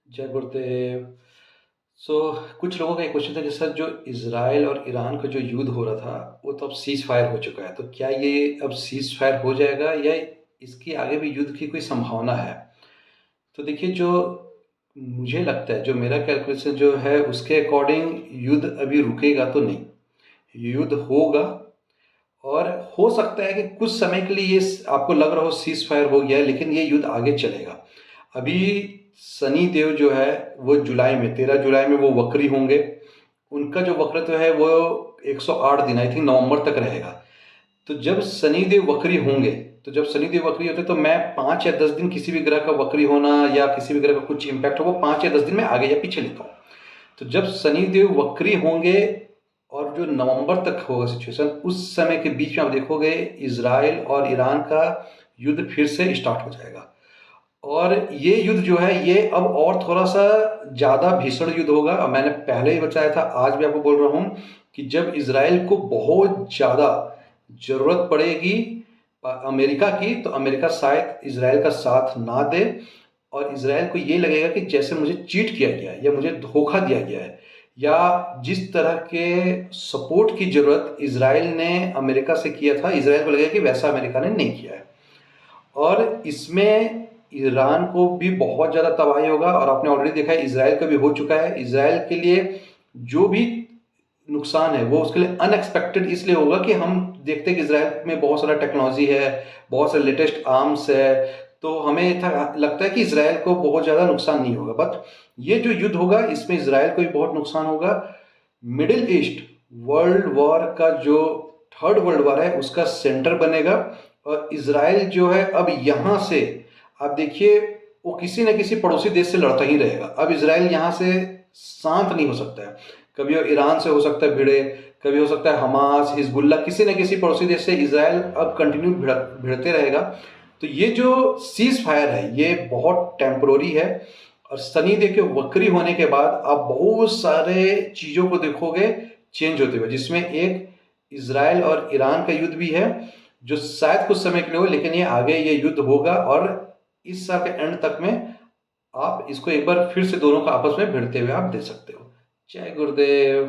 जय गुरुदेव। सो कुछ लोगों का एक क्वेश्चन था कि सर जो इज़राइल और ईरान का जो युद्ध हो रहा था, वो तो अब सीज़ फायर हो चुका है। तो क्या ये अब सीज़ फायर हो जाएगा या इसके आगे भी युद्ध की कोई संभावना है? तो देखिए जो मुझे लगता है, जो मेरा कैलकुलेशन जो है उसके अकॉर्डिंग युद्ध अभी रुकेगा तो नहीं। युद्ध होगा और हो सकता है कि कुछ समय के लिए ये आपको लग रहा हो सीज़ फायर हो गया है, लेकिन ये युद्ध आगे चलेगा। अभी शनि देव जो है वो जुलाई में 13 जुलाई में वो वक्री होंगे। उनका जो वक्रत्व है वो 108 दिन आई थिंक नवंबर तक रहेगा। तो जब शनिदेव वक्री होंगे, तो जब शनिदेव वक्री होते तो मैं 5 या 10 दिन किसी भी ग्रह का वक्री होना या किसी भी ग्रह का कुछ इम्पैक्ट हो, वो 5 या 10 दिन में आगे या पीछे लेता हूँ। तो जब शनिदेव वक्री होंगे और जो नवंबर तक होगा सिचुएशन, उस समय के बीच में आप देखोगे इजराइल और ईरान का युद्ध फिर से स्टार्ट हो जाएगा। और ये युद्ध जो है ये अब और थोड़ा सा ज़्यादा भीषण युद्ध होगा। और मैंने पहले ही बताया था, आज भी आपको बोल रहा हूँ कि जब इजराइल को बहुत ज़्यादा ज़रूरत पड़ेगी अमेरिका की, तो अमेरिका शायद इजराइल का साथ ना दे और इजराइल को ये लगेगा कि जैसे मुझे चीट किया गया है या मुझे धोखा दिया गया है, या जिस तरह के सपोर्ट की ज़रूरत इजराइल ने अमेरिका से किया था, इजराइल को लगेगा कि वैसा अमेरिका ने नहीं किया है। और इसमें ईरान को भी बहुत ज़्यादा तबाही होगा। और आपने ऑलरेडी देखा है इजराइल का भी हो चुका है। इजराइल के लिए जो भी नुकसान है वो उसके लिए अनएक्सपेक्टेड इसलिए होगा कि हम देखते हैं कि इजराइल में बहुत सारा टेक्नोलॉजी है, बहुत सारे लेटेस्ट आर्म्स है, तो हमें लगता है कि इजराइल को बहुत ज़्यादा नुकसान नहीं होगा। बट ये जो युद्ध होगा इसमें इजराइल को भी बहुत नुकसान होगा। मिडिल ईस्ट वर्ल्ड वॉर का जो थर्ड वर्ल्ड वॉर है उसका सेंटर बनेगा। और इजराइल जो है अब यहाँ से आप देखिए वो किसी न किसी पड़ोसी देश से लड़ता ही रहेगा। अब इजराइल यहाँ से शांत नहीं हो सकता है। कभी वो ईरान से हो सकता है भिड़े, कभी हो सकता है हमास, हिजबुल्ला, किसी न किसी पड़ोसी देश से इजराइल अब कंटिन्यू भिड़ते रहेगा। तो ये जो सीज फायर है ये बहुत टेम्परोरी है। और शनि देव के वक्री होने के बाद आप बहुत सारे चीज़ों को देखोगे चेंज होते हुए, जिसमें एक इजराइल और ईरान का युद्ध भी है जो शायद कुछ समय के लिए हो, लेकिन ये आगे ये युद्ध होगा। और इस साल के एंड तक में आप इसको एक बार फिर से दोनों का आपस में भिड़ते हुए आप देख सकते हो। जय गुरुदेव।